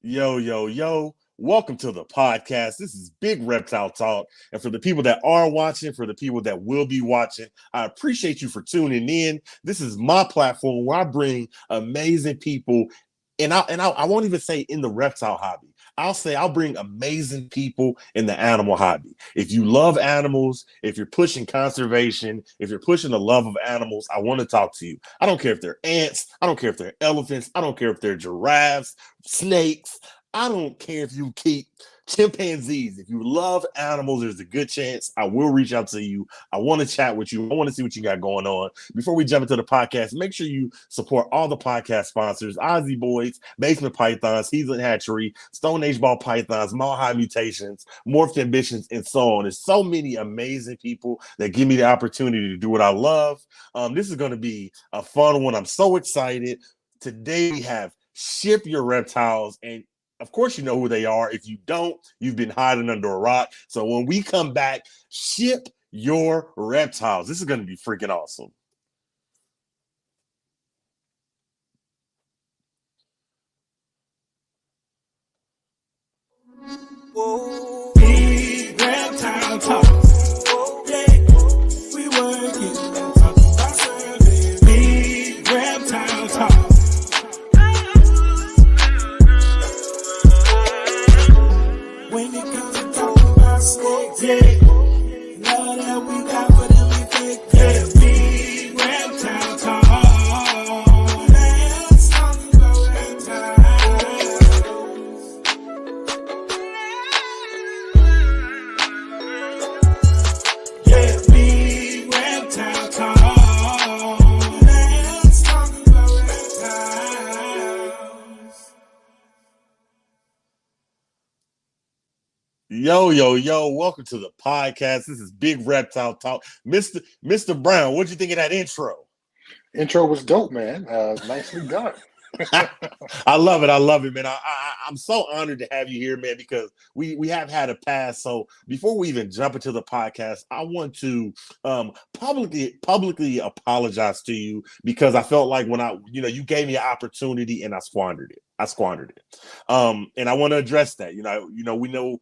Yo, yo, yo. Welcome to the podcast. This is Big Reptile Talk. And for the people that are watching, for the people that will be watching, I appreciate you for tuning in. This is my platform where I bring amazing people. I won't even say in the reptile hobby. I'll bring amazing people in the animal hobby. If you love animals, if you're pushing conservation, if you're pushing the love of animals, I want to talk to you. I don't care if they're ants, I don't care if they're elephants, I don't care if they're giraffes, snakes. I don't care if you keep chimpanzees. If you love animals, there's a good chance I will reach out to you. I want to chat with you. I want to see what you got going on. Before we jump into the podcast, make sure you support all the podcast sponsors: Ozzy Boys, Basement Pythons, Heathen Hatchery, Stone Age Ball Pythons, Mile High Mutations, Morphed Ambitions, and so on. There's so many amazing people that give me the opportunity to do what I love. This is going to be a fun one. I'm so excited. Today we have Ship Your Reptiles, and of course, you know who they are. If you don't, you've been hiding under a rock. So when we come back, Ship Your Reptiles. This is going to be freaking awesome. Whoa. Big reptile talk. Yeah, we working. Talk about service. Big reptile talk. When it comes to talking about snakes, yeah, love that we got for them we think, yeah. Big reptile talk. Let's talk about reptiles. Yeah, big reptile talk. Let's talk about reptiles. Yo, yo, yo, welcome to the podcast. This is Big Reptile Talk. Mr. Brown, what'd you think of that intro? Intro was dope, man. Nicely done. I love it, man. I'm so honored to have you here, man, because we have had a past. So before we even jump into the podcast, I want to publicly apologize to you because I felt like when you gave me an opportunity and I squandered it. And I want to address that. We know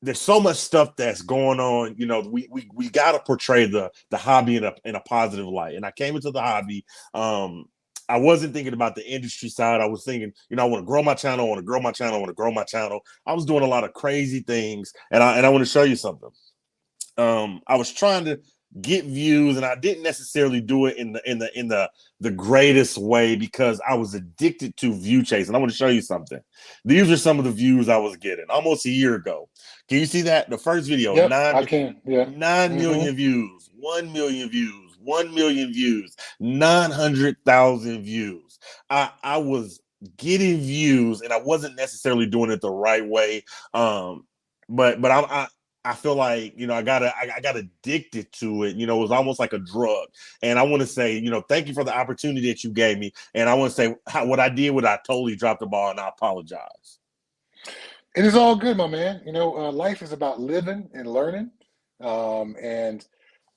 there's so much stuff that's going on. We got to portray the hobby in a positive light. And I came into the hobby. I wasn't thinking about the industry side. I was thinking, I want to grow my channel. I want to grow my channel. I was doing a lot of crazy things, and I want to show you something. I was trying to get views, and I didn't necessarily do it in the greatest way because I was addicted to view chase. And I want to show you something. These are some of the views I was getting almost a year ago. Can you see that? The first video, Yep, I can. Yeah. 9 million views, 1 million views, 1 million views, 900,000 views. I was getting views, and I wasn't necessarily doing it the right way. But I feel like, I got addicted to it. It was almost like a drug. And I want to say, thank you for the opportunity that you gave me. And I want to say what I did, I totally dropped the ball, and I apologize. It is all good, my man. Life is about living and learning. And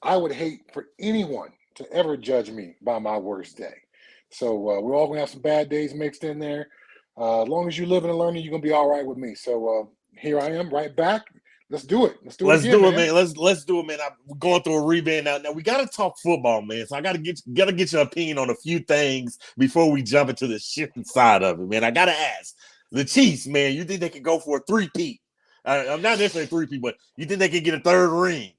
I would hate for anyone to ever judge me by my worst day. So we're all going to have some bad days mixed in there. As long as you're living and learning, you're going to be all right with me. So here I am right back. Let's do it. Let's do it, man. Let's do it, man. We're going through a reband now. Now we got to talk football, man. So I got to get your opinion on a few things before we jump into the shifting side of it, man. I got to ask the Chiefs, man. You think they could go for a three-peat? I'm not necessarily three-peat, but you think they could get a third ring?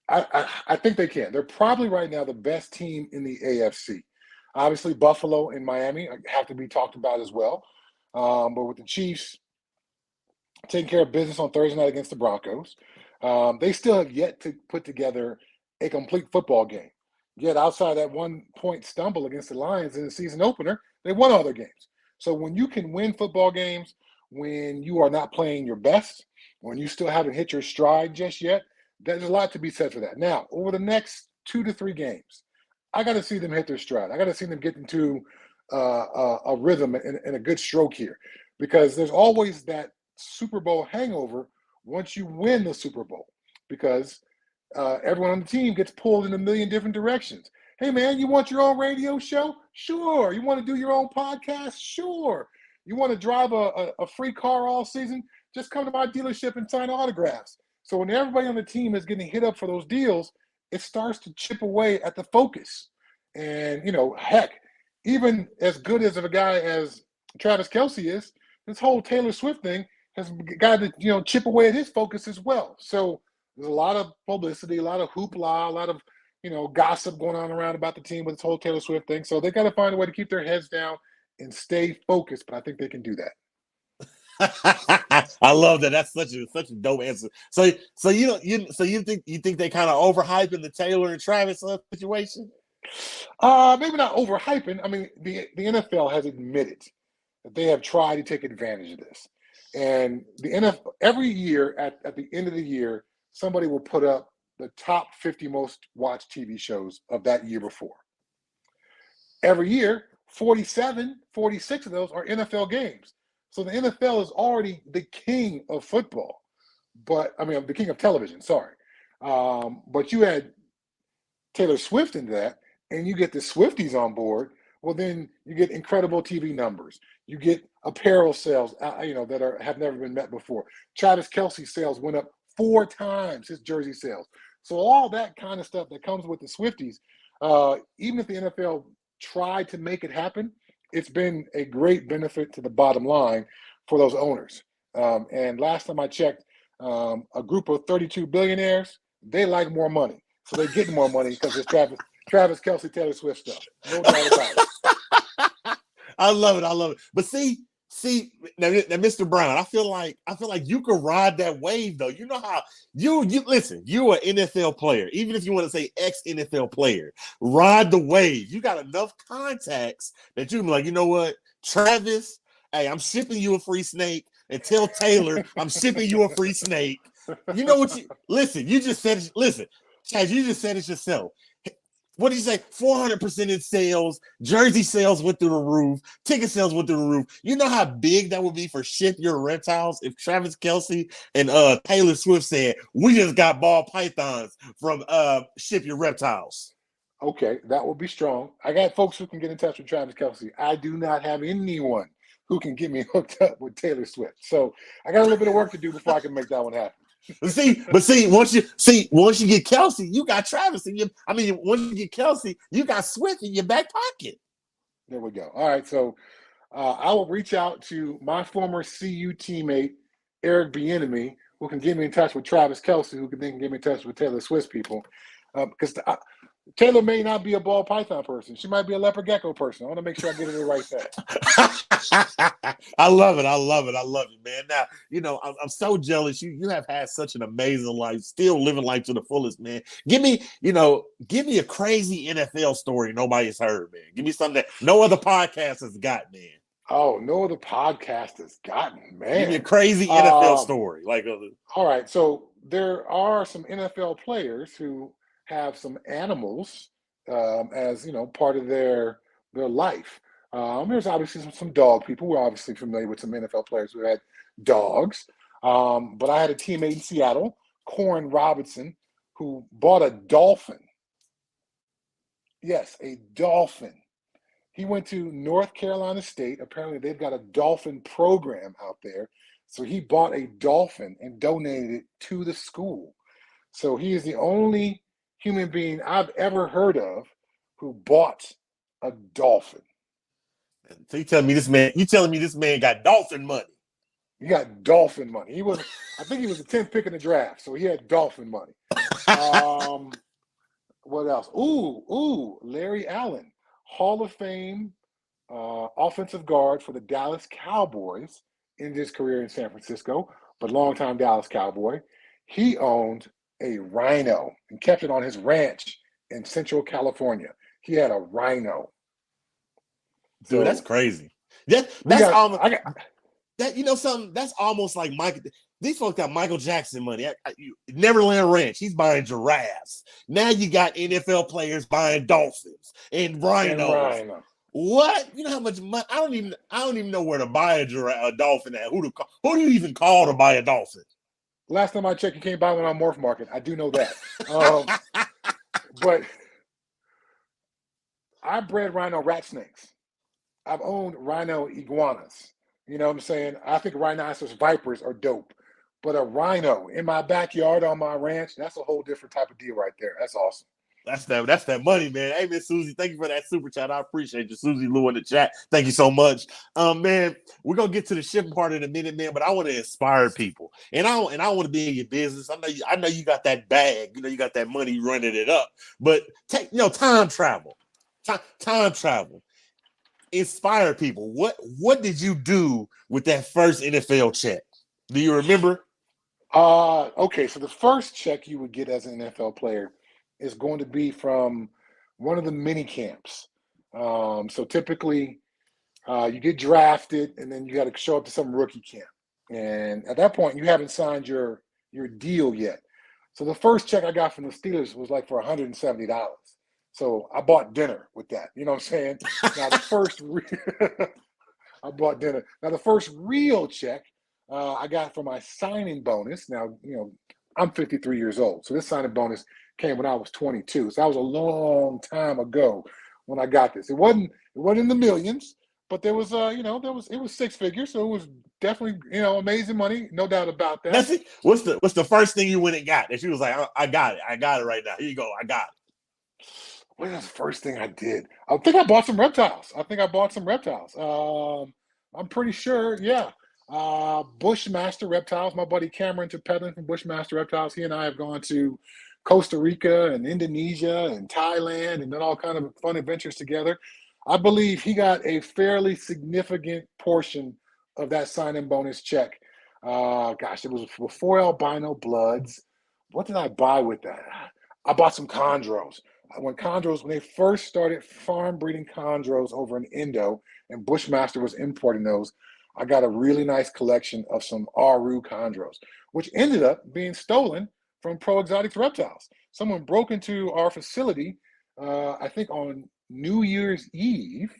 I think they can. They're probably right now the best team in the AFC. Obviously, Buffalo and Miami have to be talked about as well. But with the Chiefs taking care of business on Thursday night against the Broncos, they still have yet to put together a complete football game. Yet outside that 1-point stumble against the Lions in the season opener, they won all their games. So when you can win football games, when you are not playing your best, when you still haven't hit your stride just yet, there's a lot to be said for that. Now, over the next 2 to 3 games, I got to see them hit their stride. I got to see them get into a rhythm and a good stroke here, because there's always that Super Bowl hangover once you win the Super Bowl, because everyone on the team gets pulled in a million different directions. Hey, man, you want your own radio show? Sure. You want to do your own podcast? Sure. You want to drive a free car all season? Just come to my dealership and sign autographs. So when everybody on the team is getting hit up for those deals, it starts to chip away at the focus. And, heck, even as good as of a guy as Travis Kelce is, this whole Taylor Swift thing has got to, chip away at his focus as well. So there's a lot of publicity, a lot of hoopla, a lot of, gossip going on around about the team with this whole Taylor Swift thing. So they got to find a way to keep their heads down and stay focused. But I think they can do that. I love that. That's such a dope answer. So you think they kind of overhyping the Taylor and Travis situation? Maybe not overhyping. I mean, the NFL has admitted that they have tried to take advantage of this, and the NFL every year at the end of the year, somebody will put up the top 50 most watched TV shows of that year before. Every year, 47, 46 of those are NFL games. So the NFL is already the king of football, the king of television, sorry. But you add Taylor Swift into that, and you get the Swifties on board, well, then you get incredible TV numbers. You get apparel sales, that have never been met before. Travis Kelce's sales went up 4 times his jersey sales. So all that kind of stuff that comes with the Swifties, even if the NFL tried to make it happen, it's been a great benefit to the bottom line for those owners. And last time I checked, a group of 32 billionaires, they like more money. So they're getting more money because it's Travis Kelce, Taylor Swift stuff. No doubt about it. I love it. But see, now, Mr. Brown, I feel like you could ride that wave though. You know how you listen, you're an NFL player, even if you want to say ex-NFL player, ride the wave. You got enough contacts that you can be like, you know what, Travis, hey, I'm shipping you a free snake, and tell Taylor I'm shipping you a free snake. You know what you just said it, listen, Chad, you just said it yourself. What did you say? 400% in sales, jersey sales went through the roof, ticket sales went through the roof. You know how big that would be for Ship Your Reptiles if Travis Kelce and Taylor Swift said, we just got ball pythons from Ship Your Reptiles. Okay, that would be strong. I got folks who can get in touch with Travis Kelce. I do not have anyone who can get me hooked up with Taylor Swift. So I got a little bit of work to do before I can make that one happen. Once you get Kelce, you got Travis once you get Kelce, you got Swift in your back pocket. There we go. All right, so I will reach out to my former CU teammate Eric Bieniemy, who can get me in touch with Travis Kelce, who can then get me in touch with Taylor Swift people, because Taylor may not be a ball python person. She might be a leopard gecko person. I want to make sure I get it right there. I love it, man. Now, I'm so jealous. You have had such an amazing life, still living life to the fullest, man. Give me a crazy NFL story nobody's heard, man. Give me something that no other podcast has got, man. Oh, no other podcast has gotten, man. Give me a crazy NFL story. All right, so there are some NFL players who have some animals as part of their life. There's obviously some dog people. We're obviously familiar with some NFL players who had dogs. But I had a teammate in Seattle, Corin Robinson, who bought a dolphin. Yes, a dolphin. He went to North Carolina State. Apparently, they've got a dolphin program out there. So he bought a dolphin and donated it to the school. So he is the only human being I've ever heard of who bought a dolphin. So you telling me this man got dolphin money? He got dolphin money. I think he was the 10th pick in the draft, so he had dolphin money. What else? Larry Allen, Hall of Fame offensive guard for the Dallas Cowboys, ended his career in San Francisco, but longtime Dallas Cowboy. He owned a rhino and kept it on his ranch in Central California. He had a rhino. Dude, that's crazy. That's almost like Michael. These folks got Michael Jackson money. Neverland Ranch, he's buying giraffes. Now you got NFL players buying dolphins and rhinos. What? You know how much money? I don't even know where to buy a dolphin at. Who do you even call to buy a dolphin? Last time I checked, you can't buy one on Morph Market. I do know that. But I bred rhino rat snakes. I've owned rhino iguanas. You know what I'm saying? I think rhinoceros vipers are dope. But a rhino in my backyard on my ranch, that's a whole different type of deal right there. That's awesome. That's that money, man. Hey, Miss Susie, thank you for that super chat. I appreciate you, Susie Lou in the chat. Thank you so much. Man, we're gonna get to the shipping part in a minute, man. But I want to inspire people, and I want to be in your business. I know you got that bag. You know, you got that money running it up. But take, time travel, time travel. Inspire people. What did you do with that first NFL check? Do you remember? Okay, so the first check you would get as an NFL player is going to be from one of the mini camps. So typically, you get drafted, and then you got to show up to some rookie camp. And at that point, you haven't signed your deal yet. So the first check I got from the Steelers was like for $170. So I bought dinner with that. You know what I'm saying? Now I bought dinner. Now the first real check I got for my signing bonus. Now, I'm 53 years old. So this signing bonus came when I was 22. So that was a long time ago when I got this. It wasn't in the millions, but there was it was six figures. So it was definitely, amazing money. No doubt about that. That's it. What's the first thing you went and got? And she was like, I got it. I got it right now. Here you go. I got it. What was the first thing I did? I think I bought some reptiles. I'm pretty sure, yeah. Bushmaster Reptiles. My buddy Cameron to peddling from Bushmaster Reptiles. He and I have gone to Costa Rica and Indonesia and Thailand and done all kind of fun adventures together. I believe he got a fairly significant portion of that sign-in bonus check. It was before albino bloods. What did I buy with that? I bought some chondros. When they first started farm breeding chondros over in Indo, and Bushmaster was importing those, I got a really nice collection of some Aru chondros, which ended up being stolen from Pro Exotics Reptiles. Someone broke into our facility, I think on New Year's Eve,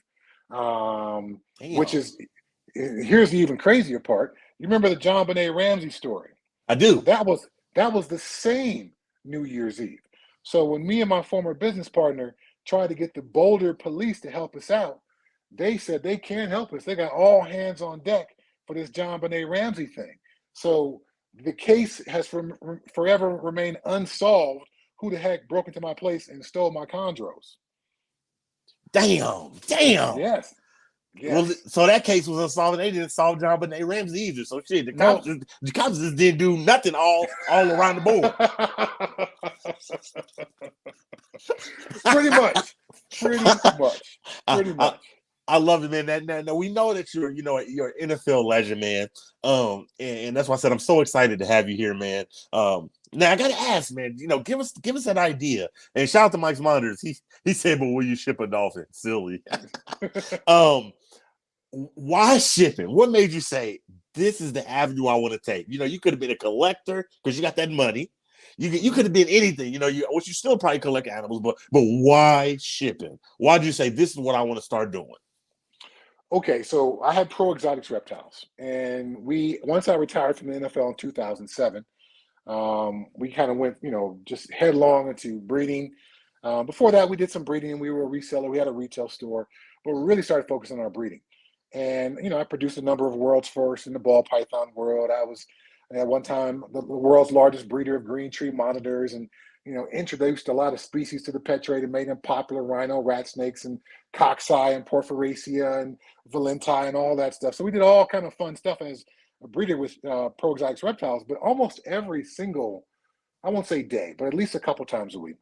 which is, here's the even crazier part. You remember the John Benet Ramsey story? I do. That was the same New Year's Eve. So when me and my former business partner tried to get the Boulder police to help us out, they said they can't help us. They got all hands on deck for this John Benet Ramsey thing. So the case has forever remained unsolved. Who the heck broke into my place and stole my chondros? Damn. Yes. Well, so that case was unsolved, and they didn't solve John Benet Ramsey either. So shit, the cops just didn't do nothing all around the board. Pretty much. I love it, man. Now we know that you're an NFL legend, man. And that's why I said I'm so excited to have you here, man. Now I gotta ask, man. Give us an idea. And shout out to Mike's Monitors. He said, "But will you ship a dolphin?" Silly. Why shipping? What made you say this is the avenue I want to take? You could have been a collector because you got that money. You could have been anything. You still probably collect animals, but why shipping? Why did you say this is what I want to start doing? Okay, so I had Pro Exotics Reptiles, and once I retired from the NFL in 2007, we kind of went, just headlong into breeding. Before that, we did some breeding. We were a reseller. We had a retail store, but we really started focusing on our breeding. And, I produced a number of world's first in the ball python world. I was at one time the world's largest breeder of green tree monitors, and, introduced a lot of species to the pet trade and made them popular: rhino, rat snakes, and coxseye, and porphyracea, and valenti, and all that stuff. So we did all kind of fun stuff as a breeder with Pro Exotics Reptiles. But almost every single, I won't say day, but at least a couple times a week,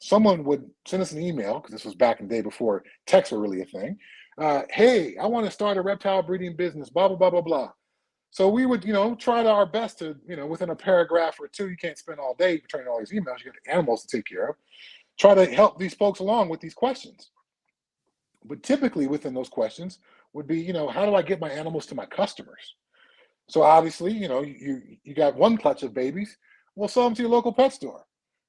someone would send us an email, because this was back in the day before texts were really a thing. Hey, I want to start a reptile breeding business, blah, blah, blah, blah, blah. So we would, try our best to, within a paragraph or two, you can't spend all day returning all these emails, you got animals to take care of, try to help these folks along with these questions. But typically within those questions would be, how do I get my animals to my customers? So obviously, you got one clutch of babies, well, sell them to your local pet store.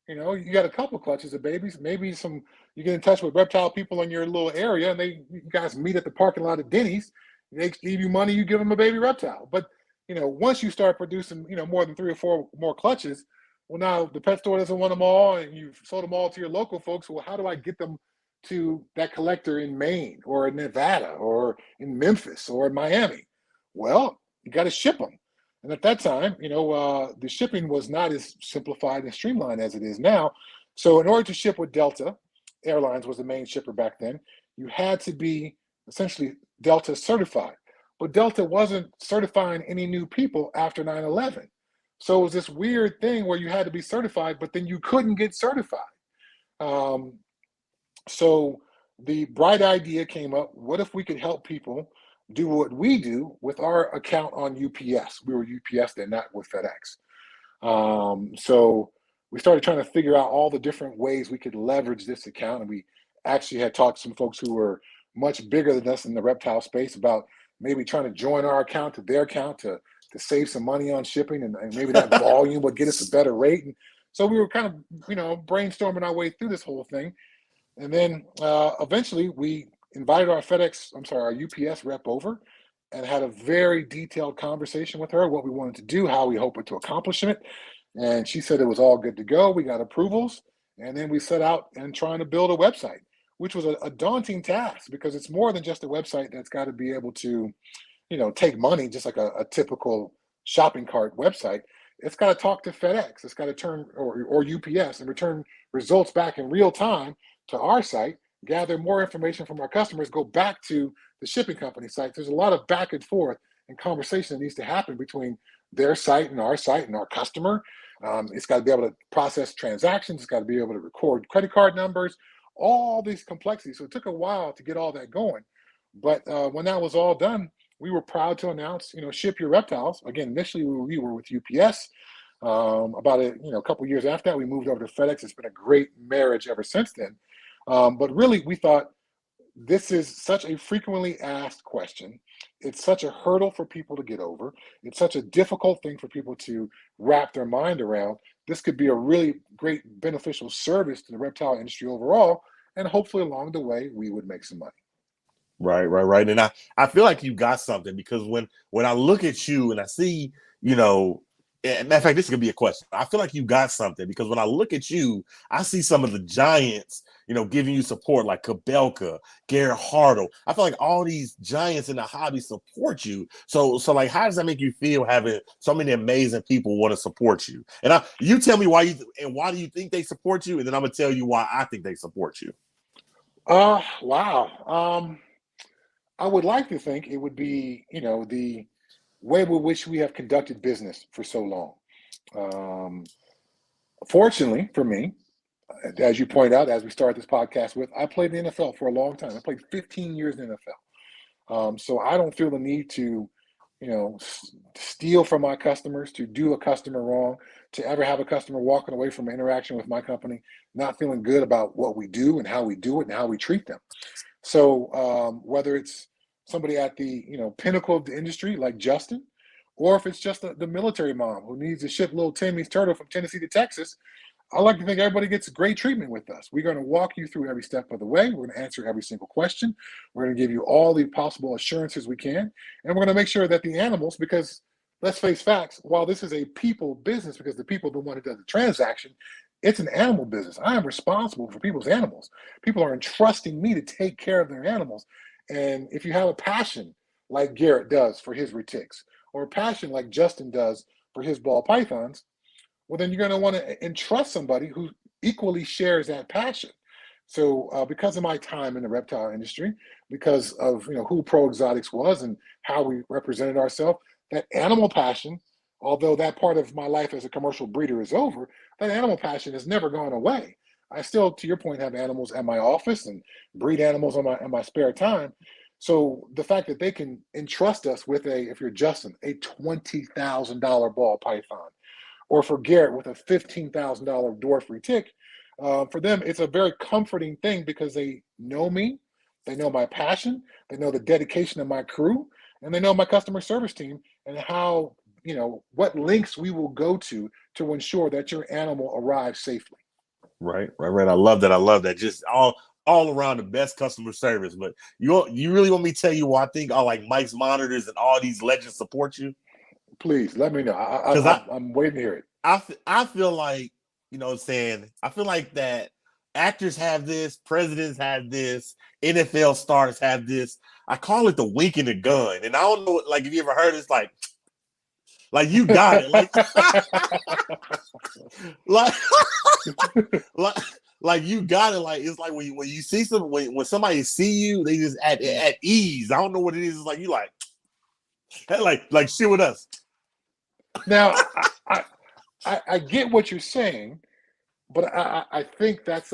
You got a couple clutches of babies, maybe you get in touch with reptile people in your little area, and you guys meet at the parking lot of Denny's. They give you money, you give them a baby reptile. But, once you start producing, more than 3 or 4 more clutches, well, now the pet store doesn't want them all, and you've sold them all to your local folks. Well, how do I get them to that collector in Maine or in Nevada or in Memphis or in Miami? Well, you got to ship them. And at that time, the shipping was not as simplified and streamlined as it is now. So in order to ship with Delta Airlines was the main shipper back then, you had to be essentially Delta certified. But Delta wasn't certifying any new people after 9/11. So it was this weird thing where you had to be certified, but then you couldn't get certified. Um, so the bright idea came up, what if we could help people do what we do with our account on UPS? We were UPS then, not with FedEx. So we started trying to figure out all the different ways we could leverage this account. And we actually had talked to some folks who were much bigger than us in the reptile space about maybe trying to join our account to their account to save some money on shipping, and maybe that volume would get us a better rate. And so we were kind of, brainstorming our way through this whole thing. And then eventually we invited our UPS rep over and had a very detailed conversation with her, what we wanted to do, how we hoped to accomplish it. And she said it was all good to go. We got approvals. And then we set out and trying to build a website, which was a daunting task because it's more than just a website that's got to be able to, take money, just like a typical shopping cart website. It's got to talk to FedEx. It's got to turn or UPS and return results back in real time to our site, gather more information from our customers, go back to the shipping company site. There's a lot of back and forth and conversation that needs to happen between their site and our customer. It's got to be able to process transactions. It's got to be able to record credit card numbers, all these complexities. So it took a while to get all that going. But when that was all done, we were proud to announce, Ship Your Reptiles. Again, initially we were with UPS. About a couple years after that, we moved over to FedEx. It's been a great marriage ever since then. But really, we thought this is such a frequently asked question. It's such a hurdle for people to get over. It's such a difficult thing for people to wrap their mind around. This could be a really great beneficial service to the reptile industry overall. And hopefully along the way, we would make some money. Right. And I feel like you got something because when I look at you and I see, matter of fact, this could be a question. I feel like you got something because when I look at you, I see some of the giants, giving you support like Kabelka, Garrett Hartle. I feel like all these giants in the hobby support you. So like, how does that make you feel having so many amazing people want to support you? And you tell me why do you think they support you? And then I'm going to tell you why I think they support you. Wow. I would like to think it would be, the way with which we have conducted business for so long. Fortunately for me, as you point out, as we started this podcast with, I played in the NFL for a long time. I played 15 years in the NFL. So I don't feel the need to, steal from my customers, to do a customer wrong, to ever have a customer walking away from an interaction with my company, not feeling good about what we do and how we do it and how we treat them. So whether it's somebody at the pinnacle of the industry like Justin, or if it's just the military mom who needs to ship little Timmy's turtle from Tennessee to Texas, I like to think everybody gets great treatment with us. We're going to walk you through every step of the way. We're going to answer every single question. We're going to give you all the possible assurances we can. And we're going to make sure that the animals, because let's face facts, while this is a people business, because the people are the one who does the transaction, it's an animal business. I am responsible for people's animals. People are entrusting me to take care of their animals. And if you have a passion like Garrett does for his retics, or a passion like Justin does for his ball pythons, well, then you're going to want to entrust somebody who equally shares that passion. So because of my time in the reptile industry, because of who Pro Exotics was and how we represented ourselves, that animal passion, although that part of my life as a commercial breeder is over, that animal passion has never gone away. I still, to your point, have animals at my office and breed animals in my spare time. So the fact that they can entrust us with if you're Justin, a $20,000 ball python, or for Garrett with a $15,000 dwarf retic, for them, it's a very comforting thing because they know me, they know my passion, they know the dedication of my crew, and they know my customer service team and how, what lengths we will go to ensure that your animal arrives safely. Right. I love that. Just all around the best customer service. But you really want me to tell you why I think all like Mike's Monitors and all these legends support you? Please let me know. I'm waiting to hear it. I feel like, I feel like that actors have this, presidents have this, NFL stars have this. I call it the wink and the gun. And I don't know, like, if you ever heard it's like you got it. Like, like, like you got it. Like, it's like when you see when somebody see you, they just at ease. I don't know what it is. It's like you like shit with us. Now, I get what you're saying, but I think that's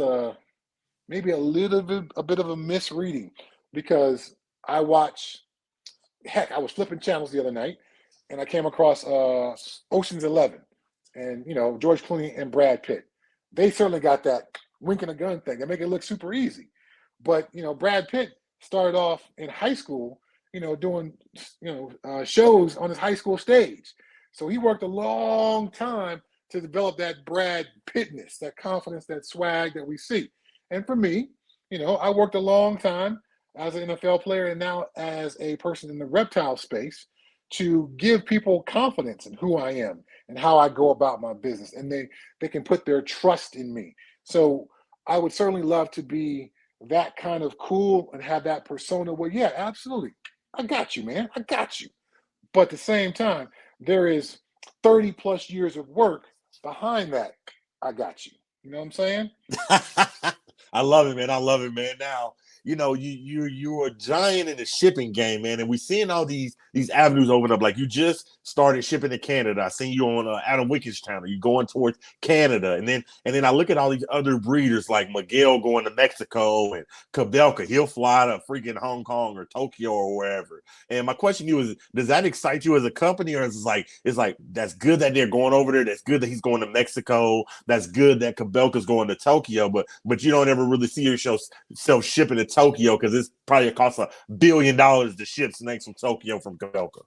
maybe a bit of a misreading, because I watch. Heck, I was flipping channels the other night, and I came across Ocean's 11, and George Clooney and Brad Pitt. They certainly got that wink and a gun thing. They make it look super easy, but Brad Pitt started off in high school, doing shows on his high school stage. So he worked a long time to develop that Brad Pittness, that confidence, that swag that we see. And for me, I worked a long time as an NFL player and now as a person in the reptile space to give people confidence in who I am and how I go about my business. And they can put their trust in me. So I would certainly love to be that kind of cool and have that persona where, yeah, absolutely, I got you, man. I got you. But at the same time, there is 30 plus years of work behind that. I got you. You know what I'm saying? I love it, man. I love it, man. Now, you're a giant in the shipping game, man, and we're seeing all these avenues open up. Like, you just started shipping to Canada. I seen you on Adam Wickett's channel. You're going towards Canada, and then I look at all these other breeders like Miguel going to Mexico, and Kabelka. He'll fly to freaking Hong Kong or Tokyo or wherever. And my question to you is, does that excite you as a company, or is it's like that's good that they're going over there? That's good that he's going to Mexico. That's good that Kabelka's going to Tokyo, but you don't ever really see yourself shipping to Tokyo, because it's probably costs $1 billion to ship snakes from Tokyo from Kabelka.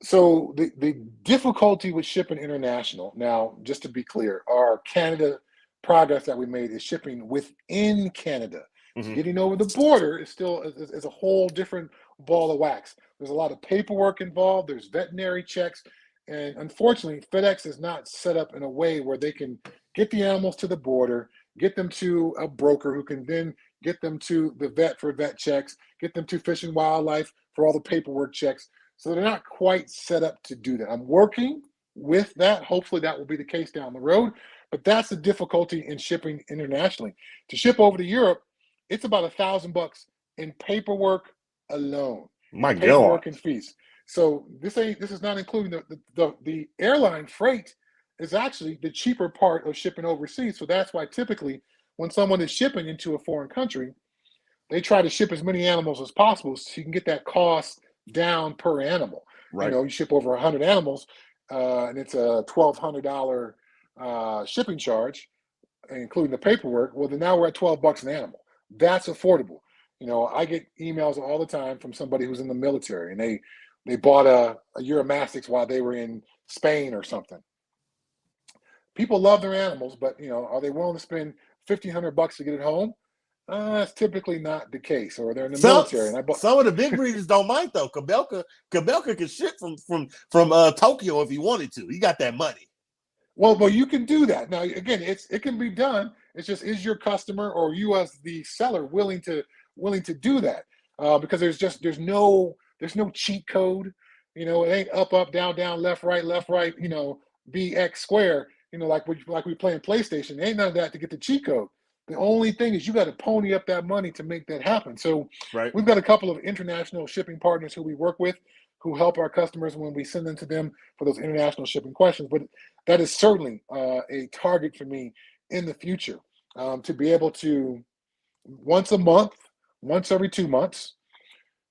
So the difficulty with shipping international, now, just to be clear, our Canada progress that we made is shipping within Canada. Mm-hmm. Getting over the border is still is a whole different ball of wax. There's a lot of paperwork involved. There's veterinary checks. And unfortunately, FedEx is not set up in a way where they can get the animals to the border, get them to a broker who can then get them to the vet for vet checks, get them to Fish and Wildlife for all the paperwork checks. So they're not quite set up to do that. I'm working with that. Hopefully that will be the case down the road. But that's the difficulty in shipping internationally. To ship over to Europe, it's about $1,000 in paperwork alone. My God. Paperwork and fees. So this is not including the airline freight is actually the cheaper part of shipping overseas. So that's why typically when someone is shipping into a foreign country, they try to ship as many animals as possible so you can get that cost down per animal. Right. You ship over 100 animals, and it's a $1,200 shipping charge, including the paperwork. Well, then now we're at $12 an animal. That's affordable. I get emails all the time from somebody who's in the military, and they bought a Uromastyx while they were in Spain or something. People love their animals, but are they willing to spend $1,500 to get it home? That's typically not the case. Or they're in the military. And some of the big breeders don't mind though. Kabelka can ship from Tokyo if he wanted to. He got that money. Well, you can do that. Now, again, it can be done. It's just, is your customer or you as the seller willing to do that? Because there's no cheat code. It ain't up, down, left, right, BX square. Like we play in PlayStation. There ain't none of that to get the cheat code. The only thing is you got to pony up that money to make that happen. So right. We've got a couple of international shipping partners who we work with, who help our customers when we send them to them for those international shipping questions. But that is certainly a target for me in the future, to be able to once a month, once every 2 months,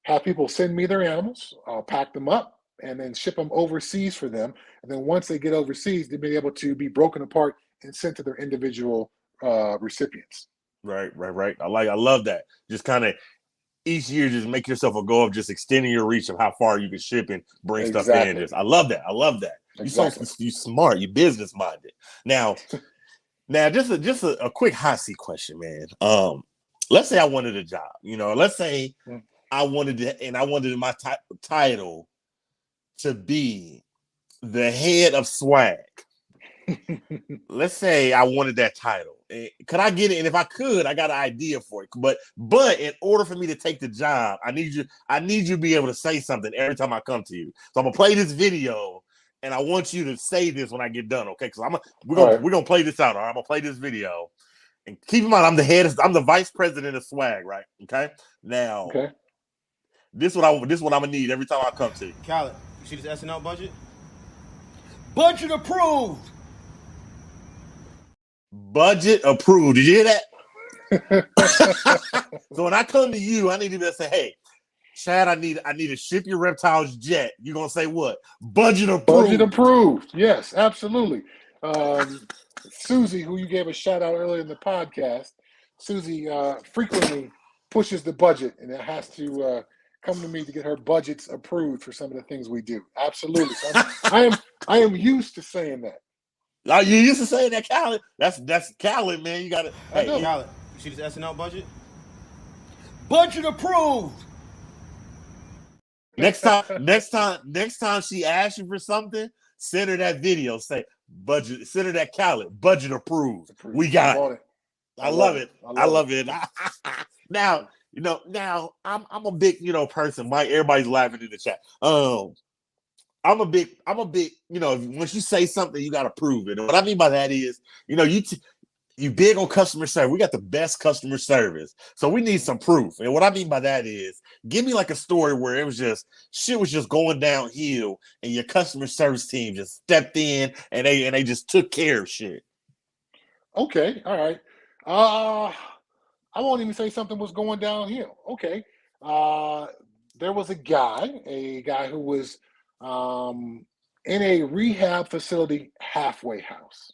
have people send me their animals. I'll pack them up and then ship them overseas for them. And then once they get overseas, they'll be able to be broken apart and sent to their individual recipients. Right. I love that. Just kind of each year, just make yourself a goal of just extending your reach of how far you can ship and bring stuff in. I love that. Exactly. You smart. You business minded. Now, just a quick hot seat question, man. Let's say I wanted a job. Let's say I wanted my title to be the head of swag. let's say I wanted that title. Could I get it? And if I could, I got an idea for it. But in order for me to take the job, I need you to be able to say something every time I come to you. So I'm gonna play this video, and I want you to say this when I get done, okay? Because we're gonna play this out. All right, I'm gonna play this video. And keep in mind, I'm the vice president of swag, right? Okay. Now, Okay. this is what I'm gonna need every time I come to you. Khaled, you see this SNL budget? Budget approved. Budget approved. Did you hear that? So when I come to you, I need to be able to say, "Hey, Chad, I need to ship your Reptiles jet." You're gonna say what? Budget approved. Budget approved. Yes, absolutely. Susie, who you gave a shout out earlier in the podcast, Susie frequently pushes the budget, and it has to come to me to get her budgets approved for some of the things we do. Absolutely. So I am used to saying that. Oh, you used to saying that, Khaled? That's Khaled, man. You gotta. Hey, Khaled, you see this SNL budget? Budget approved. Next time she asks you for something, send her that video. Say budget. Send her that Khaled. Budget approved. We got it. I love it. I love it. Now, I'm a big, person. Mike, everybody's laughing in the chat. I'm a big, once you say something, you got to prove it. And what I mean by that is, you big on customer service. We got the best customer service. So we need some proof. And what I mean by that is, give me like a story where it was just, shit was just going downhill and your customer service team just stepped in and they just took care of shit. Okay. All right. I won't even say something was going downhill. Okay. There was a guy who was in a rehab facility halfway house,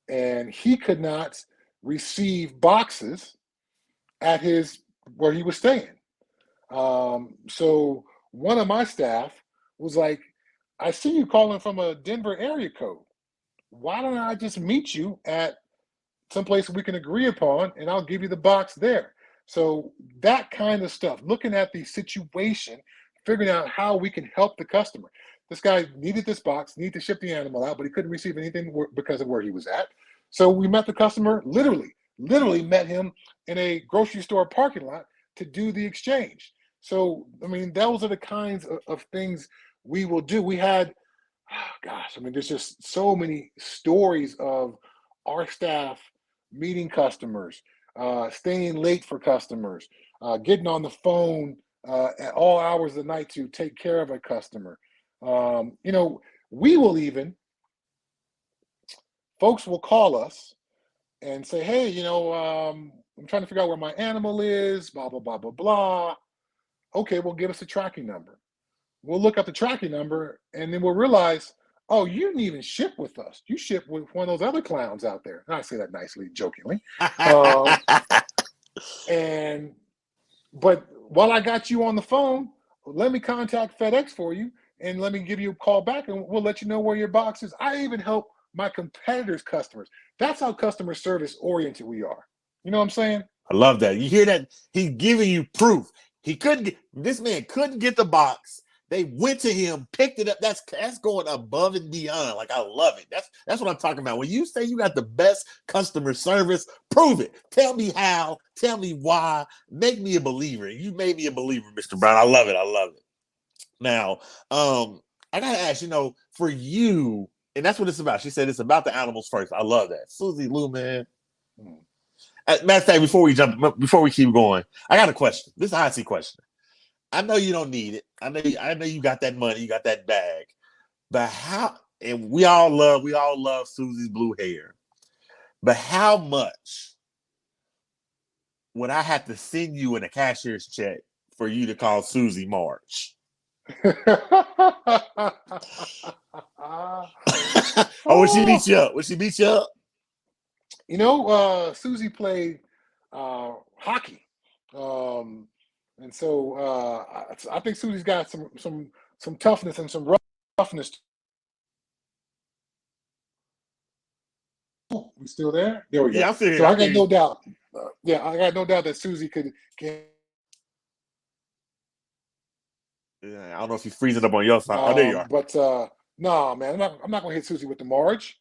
and he could not receive boxes at where he was staying. So one of my staff was like, "I see you calling from a Denver area code. Why don't I just meet you at someplace we can agree upon, and I'll give you the box there." So that kind of stuff, looking at the situation, figuring out how we can help the customer. This guy needed this box, needed to ship the animal out, but he couldn't receive anything because of where he was at. So we met the customer, literally met him in a grocery store parking lot to do the exchange. So, I mean, those are the kinds of things we will do. We had, there's just so many stories of our staff meeting customers, staying late for customers, getting on the phone at all hours of the night to take care of a customer. We will even, folks will call us and say, "Hey, I'm trying to figure out where my animal is, blah, blah, blah, blah, blah." Okay, well, give us a tracking number. We'll look up the tracking number, and then we'll realize, oh, you didn't even ship with us. You shipped with one of those other clowns out there. And I say that nicely, jokingly. But while I got you on the phone, let me contact FedEx for you, and let me give you a call back, and we'll let you know where your box is. I even help my competitors' customers. That's how customer service oriented we are. You know what I'm saying? I love that. You hear that? He's giving you proof. This man couldn't get the box. They went to him, picked it up. That's going above and beyond. Like, I love it. That's what I'm talking about. When you say you got the best customer service, prove it. Tell me how. Tell me why. Make me a believer. You made me a believer, Mr. Brown. I love it. I love it. Now, I gotta ask, for you, and that's what it's about. She said it's about the animals first. I love that. Susie Lou, man. Matter of fact, before we keep going, I got a question. This is a hot seat question. I know you don't need it. I know you got that money, you got that bag. But how, and we all love Susie's blue hair. But how much would I have to send you in a cashier's check for you to call Susie March? Oh, would she beat you up? Would she beat you up? Susie played hockey. And so I think Susie's got some toughness and some roughness. Oh, we still there? There we go. Yeah, I'm still here. So I got no doubt. I got no doubt that Susie can. Yeah, I don't know if you're freezing up on your side. Oh, there you are. But No, man, I'm not gonna hit Susie with the Marge.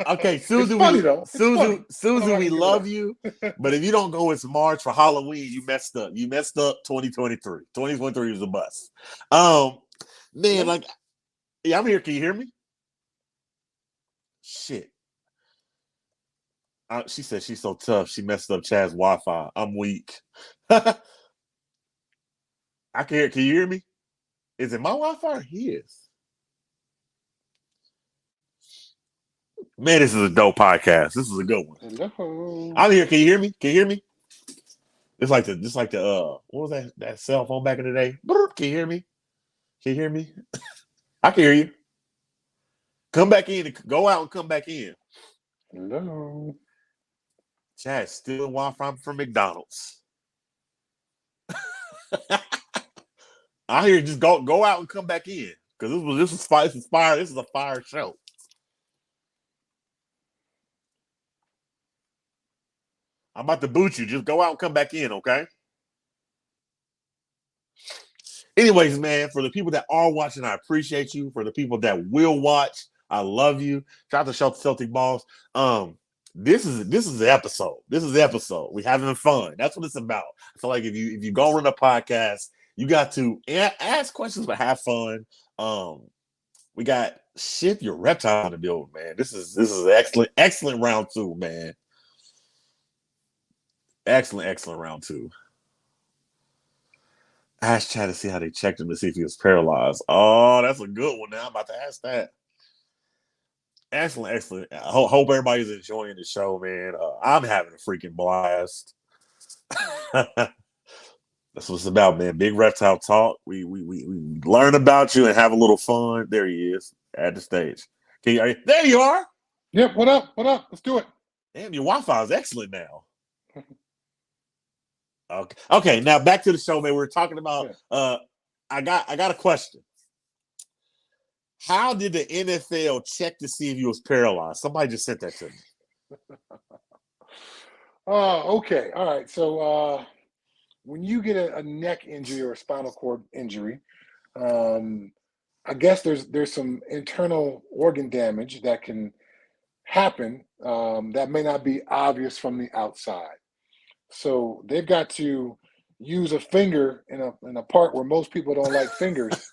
Okay, It's Susan, funny though. It's funny, but I'm Susan, not we gonna give it love up. you. But if you don't go with March for Halloween, you messed up. You messed up 2023. 2023 was a bust. Man, Yeah. like, yeah, I'm here. Can you hear me? Shit. She said she's so tough. She messed up Chad's Wi-Fi. I'm weak. I can hear. Can you hear me? Is it my Wi-Fi or his? Man, this is a dope podcast. This is a good one. Hello. I'm here. Can you hear me? Can you hear me? It's like the what was that cell phone back in the day? Can you hear me? Can you hear me? I can hear you. Come back in. Go out and come back in. Hello. Chad, stealing Wi-Fi from McDonald's. I hear you. Just go out and come back in because this is fire. This is a fire show. I'm about to boot you. Just go out and come back in, okay? Anyways, man, for the people that are watching, I appreciate you. For the people that will watch, I love you. Shout out to Celtic Balls. This is the episode. This is the episode. We having fun. That's what it's about. I feel like if you go run a podcast, you got to ask questions but have fun. We got Ship Your Reptile in the building, man. This is excellent round two, man. Excellent round two. Ask Chad to see how they checked him to see if he was paralyzed. Oh, that's a good one. Now I'm about to ask that. Excellent. I hope everybody's enjoying the show, man. I'm having a freaking blast. That's what it's about, man. Big Reptile Talk. We learn about you and have a little fun. There he is at the stage. There you are. Yep. What up? Let's do it. Damn, your Wi-Fi is excellent now. Okay. Now back to the show, man. We were talking about. I got a question. How did the NFL check to see if he was paralyzed? Somebody just sent that to me. Okay. All right. So when you get a neck injury or a spinal cord injury, I guess there's some internal organ damage that can happen that may not be obvious from the outside. So they've got to use a finger in a part where most people don't like fingers.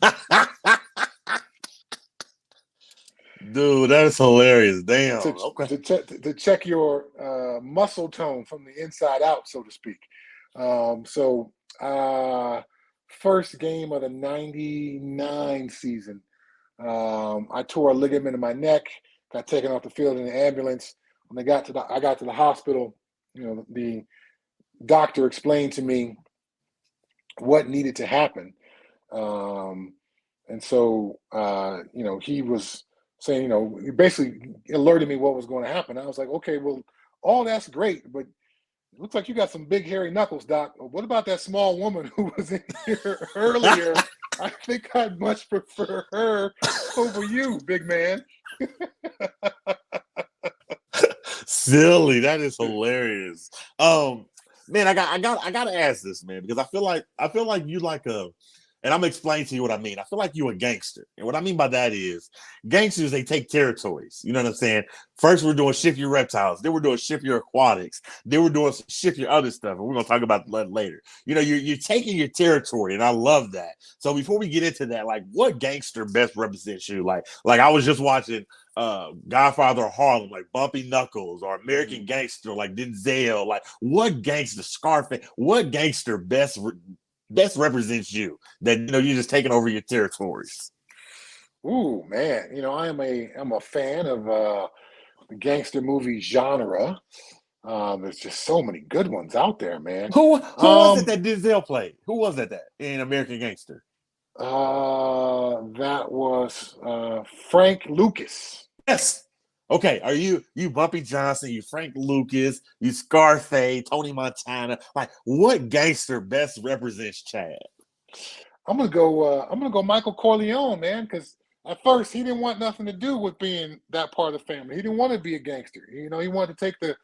Dude, that is hilarious. Damn. To check your muscle tone from the inside out, so to speak. First game of the '99 season, I tore a ligament in my neck. Got taken off the field in the ambulance. When I got to the hospital, the doctor explained to me what needed to happen, and so he was saying, he basically alerted me what was going to happen. I was like, okay, well, all that's great, but it looks like you got some big hairy knuckles, Doc. What about that small woman who was in here earlier? I think I'd much prefer her over you, big man. Silly. That is hilarious. Man, I got to ask this, man, because I feel like you and I'm gonna explain to you what I mean. I feel like you a gangster. And what I mean by that is gangsters, they take territories. You know what I'm saying? First, we're doing Ship Your Reptiles. Then we're doing Ship Your Aquatics. Then we're doing Ship Your other stuff. And we're going to talk about that later. You're taking your territory, and I love that. So before we get into that, like, what gangster best represents you? Like I was just watching Godfather of Harlem, like Bumpy Knuckles, or American Gangster, like Denzel. Like, what gangster, Scarface, what gangster best represents you that you're just taking over your territories? Ooh, man, I'm a fan of the gangster movie genre. There's just so many good ones out there, man. Who was it that Denzel played? Who was that in American Gangster? That was Frank Lucas. Yes. Okay, are you Bumpy Johnson, you Frank Lucas, you Scarface, Tony Montana? Like, what gangster best represents Chad? I'm gonna go Michael Corleone, man, because at first he didn't want nothing to do with being that part of the family. He didn't want to be a gangster. He wanted to take the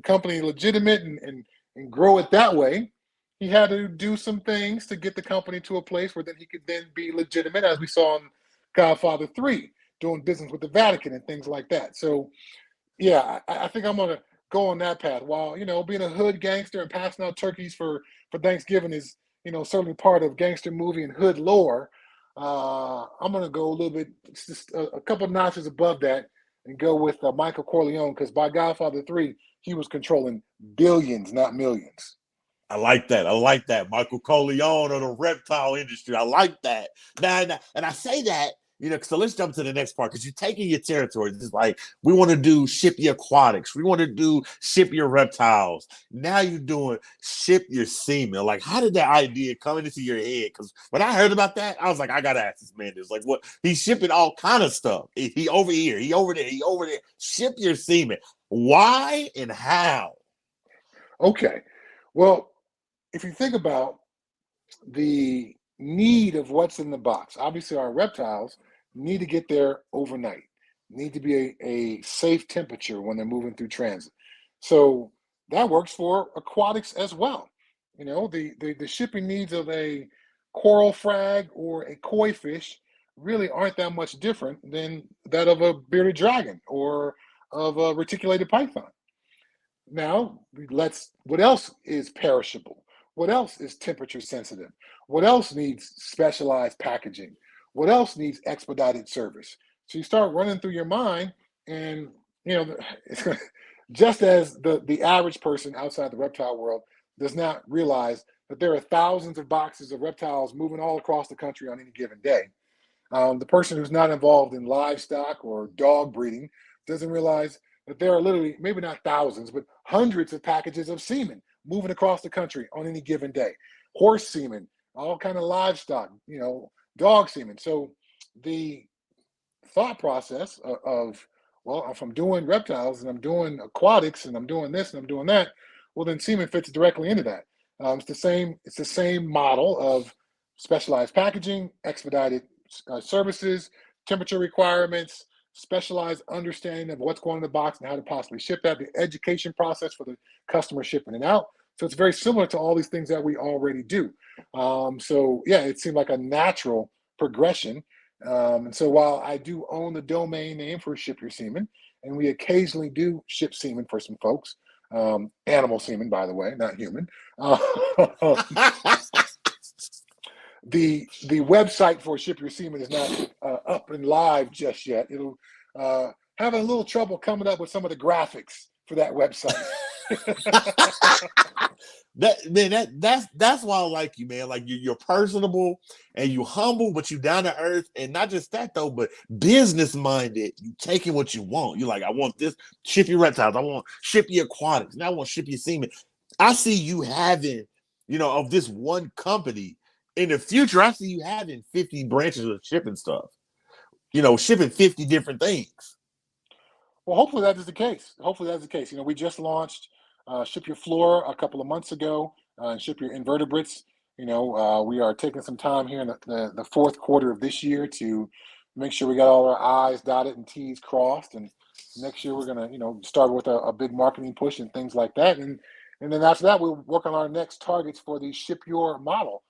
company legitimate and grow it that way. He had to do some things to get the company to a place where then he could then be legitimate, as we saw in Godfather 3, doing business with the Vatican and things like that. So, yeah, I think I'm gonna go on that path. While being a hood gangster and passing out turkeys for Thanksgiving is certainly part of gangster movie and hood lore. I'm gonna go a little bit, just a couple notches above that, and go with Michael Corleone, because by Godfather 3, he was controlling billions, not millions. I like that. I like that. Michael Corleone of the reptile industry. I like that. Now, and I say that, so let's jump to the next part, because you're taking your territory. It's like, we want to do ship your aquatics. We want to do ship your reptiles. Now you're doing ship your semen. Like, how did that idea come into your head? Because when I heard about that, I was like, I got to ask this man this. Like, what? He's shipping all kind of stuff. He over here, he over there, he over there. Ship your semen. Why and how? Okay. Well, if you think about the need of what's in the box, obviously our reptiles need to get there overnight, need to be a safe temperature when they're moving through transit. So that works for aquatics as well. The shipping needs of a coral frag or a koi fish really aren't that much different than that of a bearded dragon or of a reticulated python. Now, what else is perishable? What else is temperature sensitive? What else needs specialized packaging? What else needs expedited service? So you start running through your mind, and just as the average person outside the reptile world does not realize that there are thousands of boxes of reptiles moving all across the country on any given day. The person who's not involved in livestock or dog breeding doesn't realize that there are literally, maybe not thousands, but hundreds of packages of semen moving across the country on any given day. Horse semen, all kind of livestock, dog semen. So the thought process of, well, if I'm doing reptiles and I'm doing aquatics and I'm doing this and I'm doing that, well, then semen fits directly into that. It's the same model of specialized packaging, expedited services, temperature requirements, specialized understanding of what's going in the box and how to possibly ship that, the education process for the customer shipping it out. So it's very similar to all these things that we already do. So yeah, it seemed like a natural progression. And so while I do own the domain name for Ship Your Semen, and we occasionally do ship semen for some folks, animal semen, by the way, not human. The website for Ship Your Semen is not up and live just yet. It'll having a little trouble coming up with some of the graphics for that website. That's why I like you, man. Like, you're personable and you humble, but you down to earth, and not just that though, but business minded. You taking what you want. You're like, I want this, ship your reptiles. I want ship your aquatics. Now I want ship your semen. I see you having, of this one company. In the future, I see you having 50 branches of shipping stuff, shipping 50 different things. Well, hopefully that is the case. We just launched Ship Your Flora a couple of months ago, and Ship Your Invertebrates. We are taking some time here in the fourth quarter of this year to make sure we got all our I's dotted and T's crossed. And next year we're going to, start with a big marketing push and things like that. And then after that, we'll work on our next targets for the Ship Your model.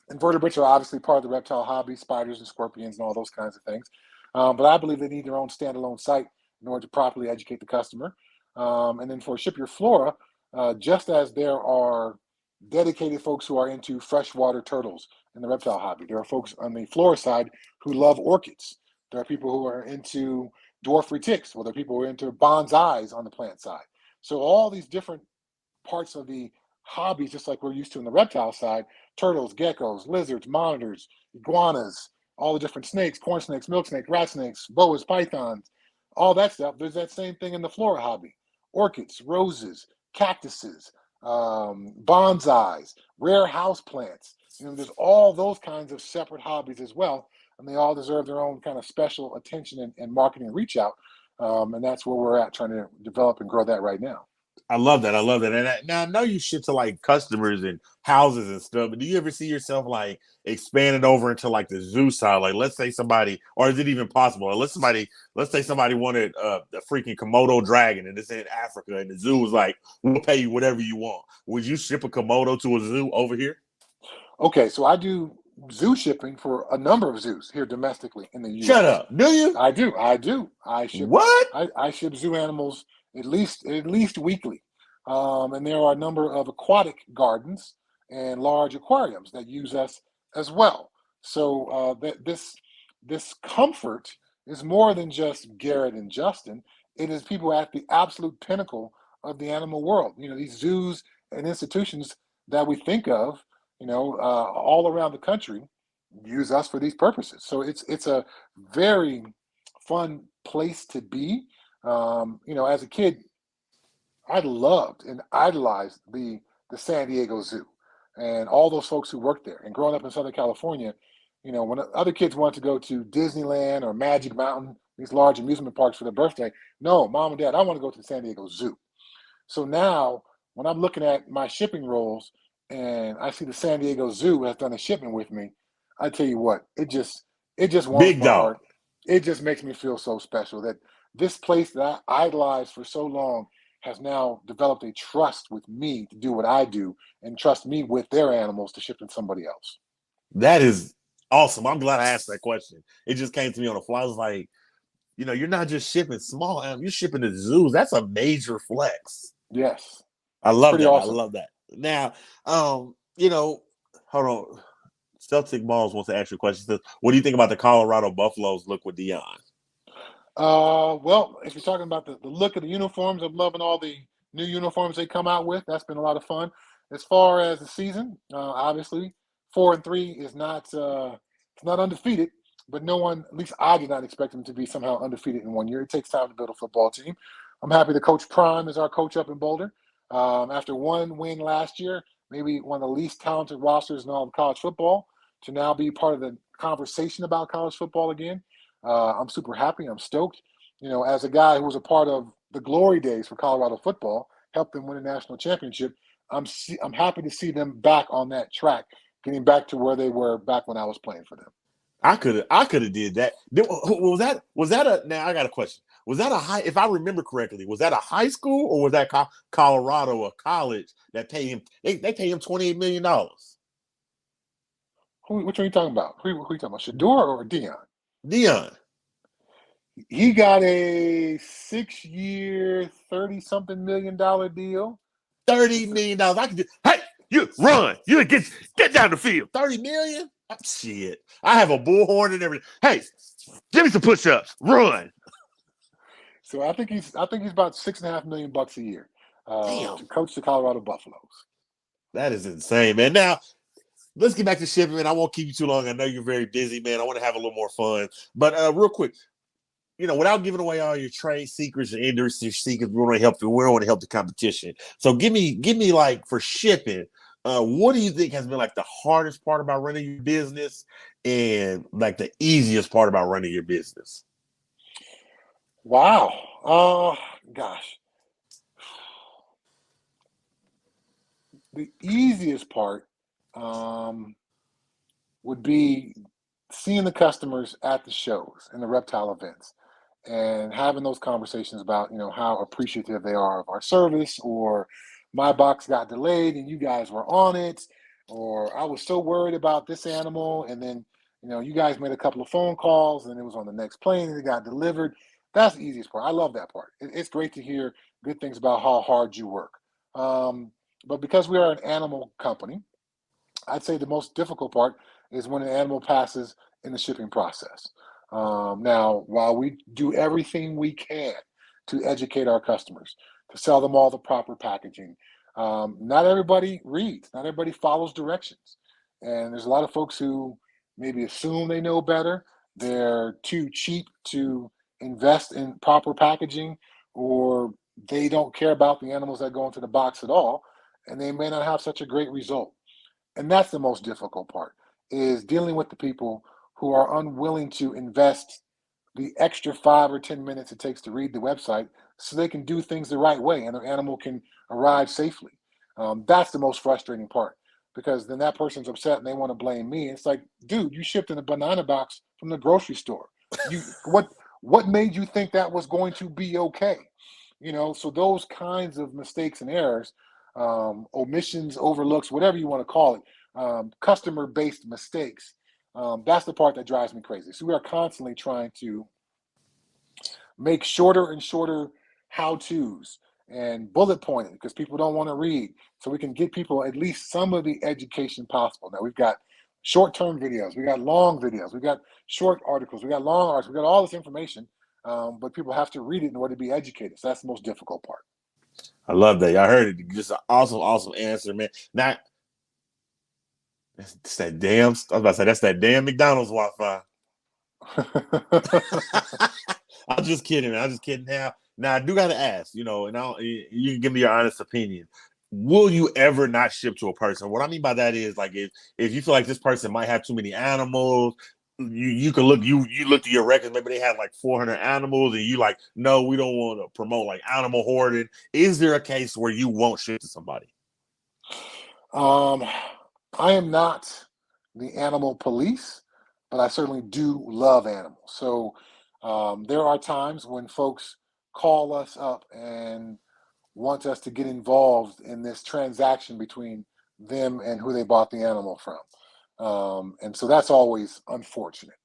Invertebrates are obviously part of the reptile hobby, spiders and scorpions and all those kinds of things. But I believe they need their own standalone site in order to properly educate the customer. And then for Ship Your Flora, just as there are dedicated folks who are into freshwater turtles in the reptile hobby, there are folks on the flora side who love orchids. There are people who are into dwarf retics. Well, there are people who are into bonsais on the plant side. So all these different parts of the hobbies, just like we're used to in the reptile side, turtles, geckos, lizards, monitors, iguanas, all the different snakes, corn snakes, milk snakes, rat snakes, boas, pythons, all that stuff. There's that same thing in the flora hobby. Orchids, roses, cactuses, bonsais, rare house plants. There's all those kinds of separate hobbies as well, and they all deserve their own kind of special attention and marketing reach out. And that's where we're at, trying to develop and grow that right now. I love that. And now I know you ship to like customers and houses and stuff, but do you ever see yourself like expanding over into like the zoo side? Like, let's say somebody, or is it even possible? Or let's say somebody wanted a freaking Komodo dragon and it's in Africa, and the zoo was like, we'll pay you whatever you want. Would you ship a Komodo to a zoo over here? Okay, so I do zoo shipping for a number of zoos here domestically in the U.S. Shut up. Do you? I do. I ship. What? I ship zoo animals at least weekly, and there are a number of aquatic gardens and large aquariums that use us as well. So that this comfort is more than just Garrett and Justin. It is people at the absolute pinnacle of the animal world. These zoos and institutions that we think of, all around the country, use us for these purposes. So it's a very fun place to be. As a kid, I loved and idolized the San Diego Zoo and all those folks who worked there. And growing up in Southern California, when other kids wanted to go to Disneyland or Magic Mountain, these large amusement parks for their birthday, no, mom and dad, I want to go to the San Diego Zoo. So now when I'm looking at my shipping rolls and I see the San Diego Zoo has done a shipment with me, I tell you what, it just warms Big my dog. heart. It just makes me feel so special that this place that I idolized for so long has now developed a trust with me to do what I do and trust me with their animals to ship to somebody else. That is awesome. I'm glad I asked that question. It just came to me on the fly. I was like, you're not just shipping small animals, you're shipping to zoos. That's a major flex. Yes. I love that. Awesome. I love that. Now, hold on. Celtic Balls wants to ask you a question. Says, what do you think about the Colorado Buffaloes look with Dion? Well, if you're talking about the look of the uniforms, I'm loving all the new uniforms they come out with. That's been a lot of fun. As far as the season, obviously 4-3 is not it's not undefeated, but no one, at least I did not expect them to be somehow undefeated in 1 year. It takes time to build a football team. I'm happy that Coach Prime is our coach up in Boulder. After one win last year, maybe one of the least talented rosters in all of college football, to now be part of the conversation about college football again. I'm super happy. I'm stoked. As a guy who was a part of the glory days for Colorado football, helped them win a national championship, I'm happy to see them back on that track, getting back to where they were back when I was playing for them. I could have did that. Was that a? Now I got a question. Was that a high? If I remember correctly, was that a high school or was that Colorado, a college that paid him? They pay him $28 million. Which one are you talking about? Who are you talking about? Shador or Dion? Dion. He got a 6-year, $30-something million deal. $30 million. I could. Hey, you run. You get down the field. $30 million. Oh, shit. I have a bullhorn and everything. Hey, give me some push-ups. Run. So I think he's about $6.5 million a year to coach the Colorado Buffaloes. That is insane, man. Now, let's get back to shipping, man. I won't keep you too long. I know you're very busy, man. I want to have a little more fun. But real quick, without giving away all your trade secrets and industry secrets, we want to help the competition. So give me like for shipping, what do you think has been like the hardest part about running your business and like the easiest part about running your business? Wow. Gosh. The easiest part would be seeing the customers at the shows and the reptile events and having those conversations about, how appreciative they are of our service, or my box got delayed and you guys were on it, or I was so worried about this animal and then, you guys made a couple of phone calls and it was on the next plane and it got delivered. That's the easiest part. I love that part. It's great to hear good things about how hard you work. But because we are an animal company, I'd say the most difficult part is when an animal passes in the shipping process. Now, while we do everything we can to educate our customers, to sell them all the proper packaging, not everybody reads, not everybody follows directions. And there's a lot of folks who maybe assume they know better. They're too cheap to invest in proper packaging, or they don't care about the animals that go into the box at all, and they may not have such a great result. And that's the most difficult part, is dealing with the people who are unwilling to invest the extra 5 or 10 minutes it takes to read the website so they can do things the right way and their animal can arrive safely. That's the most frustrating part, because then that person's upset and they want to blame me. It's like, dude, you shipped in a banana box from the grocery store. What made you think that was going to be okay? So those kinds of mistakes and errors, omissions, overlooks, whatever you want to call it, customer-based mistakes. That's the part that drives me crazy. So we are constantly trying to make shorter and shorter how-tos and bullet pointed because people don't want to read. So we can get people at least some of the education possible. Now we've got short-term videos, we got long videos, we got short articles, we got long articles, we got all this information, but people have to read it in order to be educated. So that's the most difficult part. I love that. I heard it. Just an awesome answer, man. Now, it's that damn. I was about to say that's that damn McDonald's Wi-Fi. I'm just kidding. Man. I'm just kidding. Now I do got to ask. You know, and you can give me your honest opinion. Will you ever not ship to a person? What I mean by that is like if you feel like this person might have too many animals, you can look you look at your records. Maybe they have like 400 animals, and you like, no, we don't want to promote like animal hoarding. Is there a case where you won't ship to somebody? I am not the animal police, but I certainly do love animals. So there are times when folks call us up and want us to get involved in this transaction between them and who they bought the animal from. And so that's always unfortunate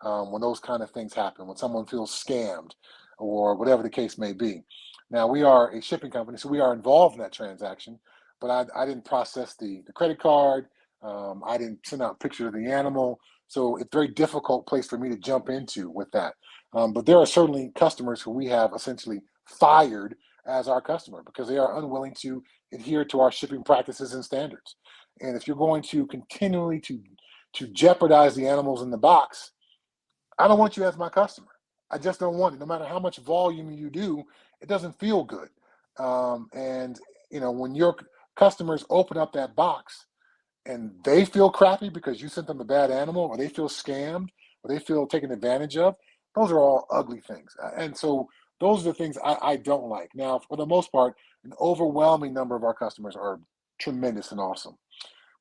when those kind of things happen, when someone feels scammed or whatever the case may be. Now, we are a shipping company, so we are involved in that transaction, but I didn't process the credit card. I didn't send out pictures of the animal. So it's a very difficult place for me to jump into with that. But there are certainly customers who we have essentially fired as our customer because they are unwilling to adhere to our shipping practices and standards. And if you're going to continually to jeopardize the animals in the box, I don't want you as my customer. I just don't want it. No matter how much volume you do, it doesn't feel good. And you know, when your customers open up that box and they feel crappy because you sent them a bad animal, or they feel scammed, or they feel taken advantage of, those are all ugly things. And so those are the things I don't like. Now, for the most part, an overwhelming number of our customers are tremendous and awesome.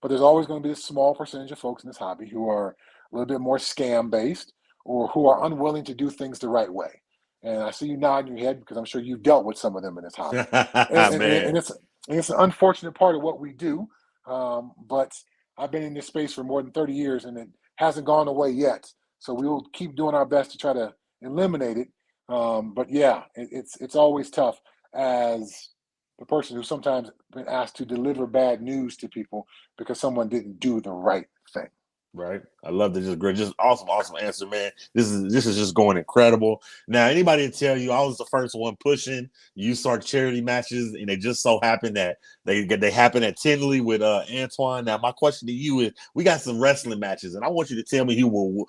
But there's always going to be a small percentage of folks in this hobby who are a little bit more scam based or who are unwilling to do things the right way. And I see you nodding your head because I'm sure you've dealt with some of them in this hobby. And it's an unfortunate part of what we do. But I've been in this space for more than 30 years and it hasn't gone away yet. So we will keep doing our best to try to eliminate it. But yeah, it's always tough as the person who's sometimes been asked to deliver bad news to people because someone didn't do the right thing. Right. I love this. Just great. Just awesome answer, man. This is just going incredible. Now, anybody to tell you I was the first one pushing you start charity matches, and they just so happen that they happen at Tinley with Antoine. Now, my question to you is: we got some wrestling matches, and I want you to tell me who will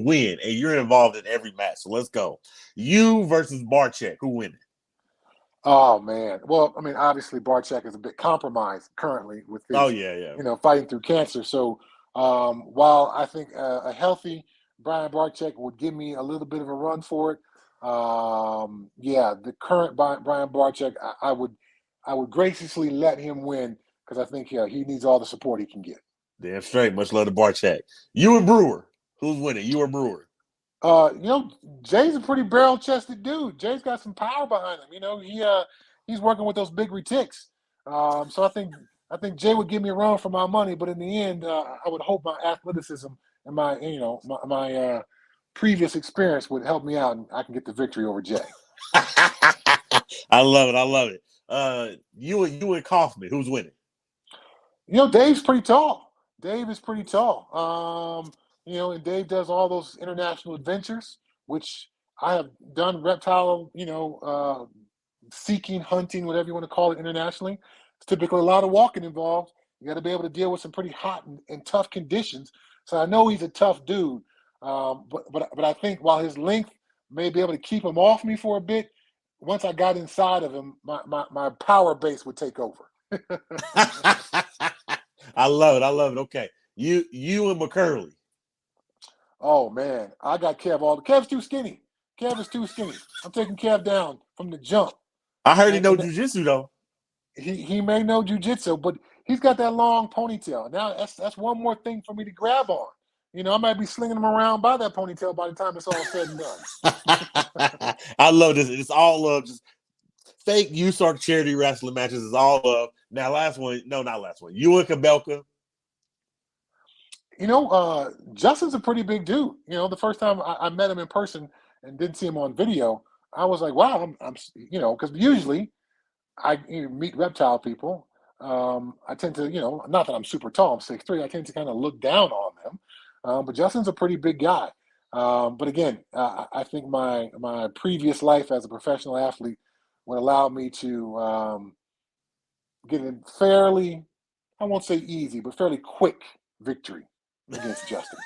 win, and you're involved in every match. So let's go. You versus Barchek. Who win it? Oh man. Well, I mean, obviously Barchek is a bit compromised currently with his, fighting through cancer. So while I think a healthy Brian Barchek would give me a little bit of a run for it, the current Brian Barchek, I would graciously let him win because I think he needs all the support he can get. Damn straight. Much love to Barchek. You and Brewer. Who's winning? You or Brewer? Jay's a pretty barrel-chested dude. Jay's got some power behind him. You know, he's working with those big retics. So I think Jay would give me a run for my money, but in the end, I would hope my athleticism and my previous experience would help me out, and I can get the victory over Jay. I love it. You and Kaufman, who's winning? Dave's pretty tall. Dave is pretty tall. And Dave does all those international adventures, which I have done reptile, seeking, hunting, whatever you want to call it internationally. It's typically a lot of walking involved. You got to be able to deal with some pretty hot and tough conditions. So I know he's a tough dude. But I think while his length may be able to keep him off me for a bit, once I got inside of him, my power base would take over. I love it. Okay. You and McCurley. Oh man, I got Kev Kev's too skinny. Kev is too skinny. I'm taking Kev down from the jump. I heard he know jiu-jitsu though. He may know jiu-jitsu, but he's got that long ponytail. Now that's one more thing for me to grab on. I might be slinging him around by that ponytail by the time it's all said and done. I love this. It's all love. Just fake USARC charity wrestling matches is all love. Now, not last one. You and Kabelka. Justin's a pretty big dude. The first time I met him in person and didn't see him on video, I was like, wow, I'm because usually I meet reptile people. I tend to, not that I'm super tall, I'm 6'3", I tend to kind of look down on them. But Justin's a pretty big guy. But again, I think my previous life as a professional athlete would allow me to get a fairly, I won't say easy, but fairly quick victory against Justin.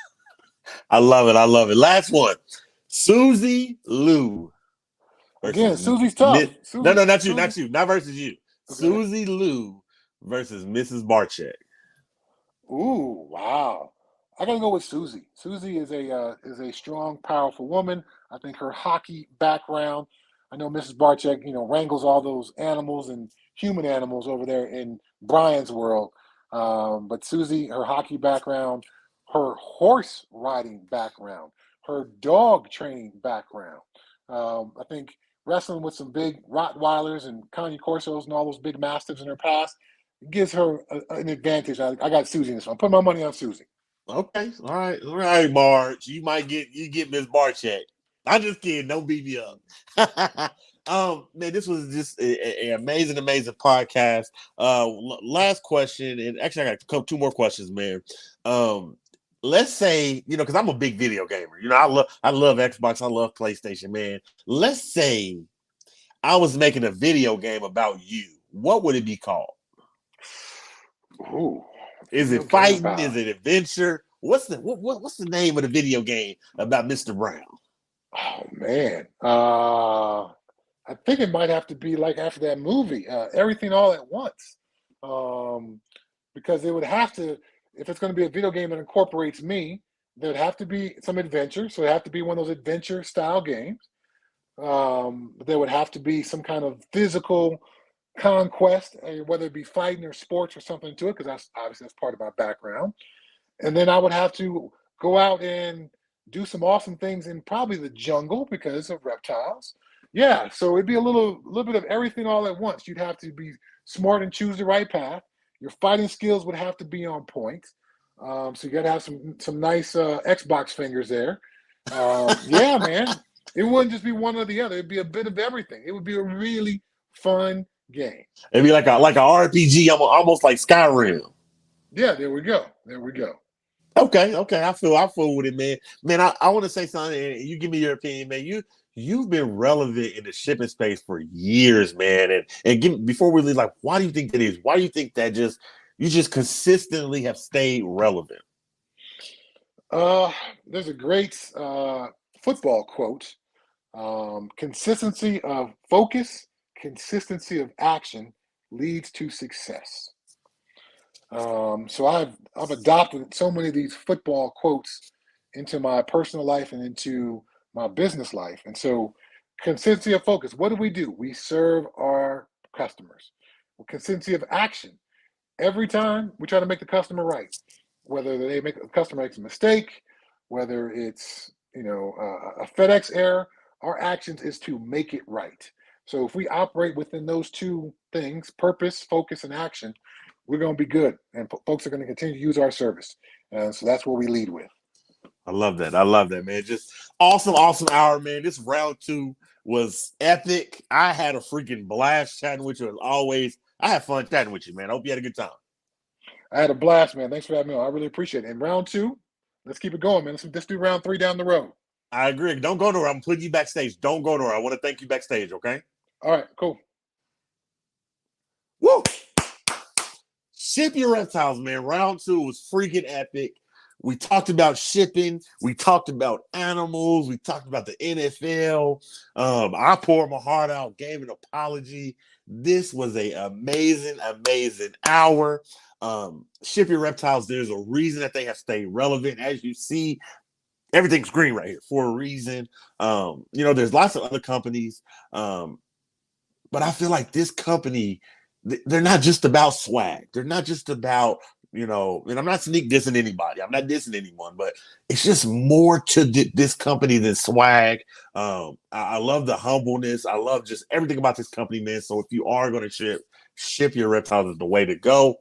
I love it. I love it. Last one. Susie Lou. Again, Susie's tough. No, not you. Not versus you. Okay. Susie Lou versus Mrs. Barcheck. Ooh, wow. I gotta go with Susie. Susie is a strong, powerful woman. I think her hockey background. I know Mrs. Barcheck, wrangles all those animals and human animals over there in Brian's world. But Susie, her hockey background, her horse riding background, her dog training background. I think wrestling with some big Rottweilers and Connie Corsos and all those big mastiffs in her past gives her an advantage. I got Susie in this one. I'm putting my money on Susie. Okay. All right, Marge. You get Miss Barcheck. I'm just kidding. Don't beat me up. Man, this was just an amazing podcast. Last question, and actually I got two more questions, man. Let's say, because I'm a big video gamer. I love Xbox, I love PlayStation, man. Let's say I was making a video game about you. What would it be called? Ooh. Is it fighting? Is it adventure? What's the name of the video game about Mr. Brown? Oh man. I think it might have to be like after that movie, Everything All at Once. Because it would have to, if it's going to be a video game that incorporates me, there'd have to be some adventure. So it'd have to be one of those adventure style games. There would have to be some kind of physical conquest, whether it be fighting or sports or something to it, because that's part of my background. And then I would have to go out and do some awesome things in probably the jungle because of reptiles. Yeah, so it'd be a little bit of everything all at once. You'd have to be smart and choose the right path. Your fighting skills would have to be on point. So you got to have some nice Xbox fingers there. Yeah, man. It wouldn't just be one or the other. It'd be a bit of everything. It would be a really fun game. It'd be like a RPG, almost like Skyrim. Yeah, there we go. Okay. I feel with it, man. Man, I want to say something, and you give me your opinion, man. You've been relevant in the shipping space for years, man. And before we leave, like, why do you think that is? Why do you think that you just consistently have stayed relevant? There's a great football quote. Consistency of focus, consistency of action leads to success. So I've adopted so many of these football quotes into my personal life and into my business life. And so consistency of focus, what do? We serve our customers. Well, consistency of action. Every time we try to make the customer right, whether the customer makes a mistake, whether it's a FedEx error, our actions is to make it right. So if we operate within those two things, purpose, focus, and action, we're going to be good, and folks are going to continue to use our service. So that's what we lead with. I love that, man. Just awesome hour, man. This round 2 was epic. I had a freaking blast chatting with you as always. I had fun chatting with you, man. I hope you had a good time. I had a blast, man. Thanks for having me on. I really appreciate it. And round 2, let's keep it going, man. Let's do round 3 down the road. I agree. Don't go nowhere. I'm putting you backstage. Don't go nowhere. I want to thank you backstage, okay? All right, cool. Woo! Ship your reptiles, man. Round 2 was freaking epic. We talked about shipping. We talked about animals. We talked about the NFL. I poured my heart out, gave an apology. This was an amazing hour. Ship your reptiles. There's a reason that they have stayed relevant. As you see, everything's green right here for a reason. There's lots of other companies. But I feel like this company, they're not just about swag. They're not just about, and I'm not sneak dissing anybody. I'm not dissing anyone, but it's just more to this company than swag. I love the humbleness. I love just everything about this company, man. So if you are going to ship your reptiles is the way to go.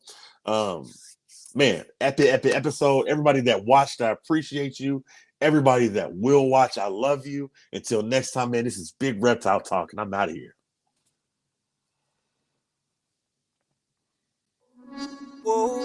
Man, epic episode. Everybody that watched, I appreciate you. Everybody that will watch, I love you. Until next time, man, this is Big Reptile Talk, and I'm out of here. Whoa.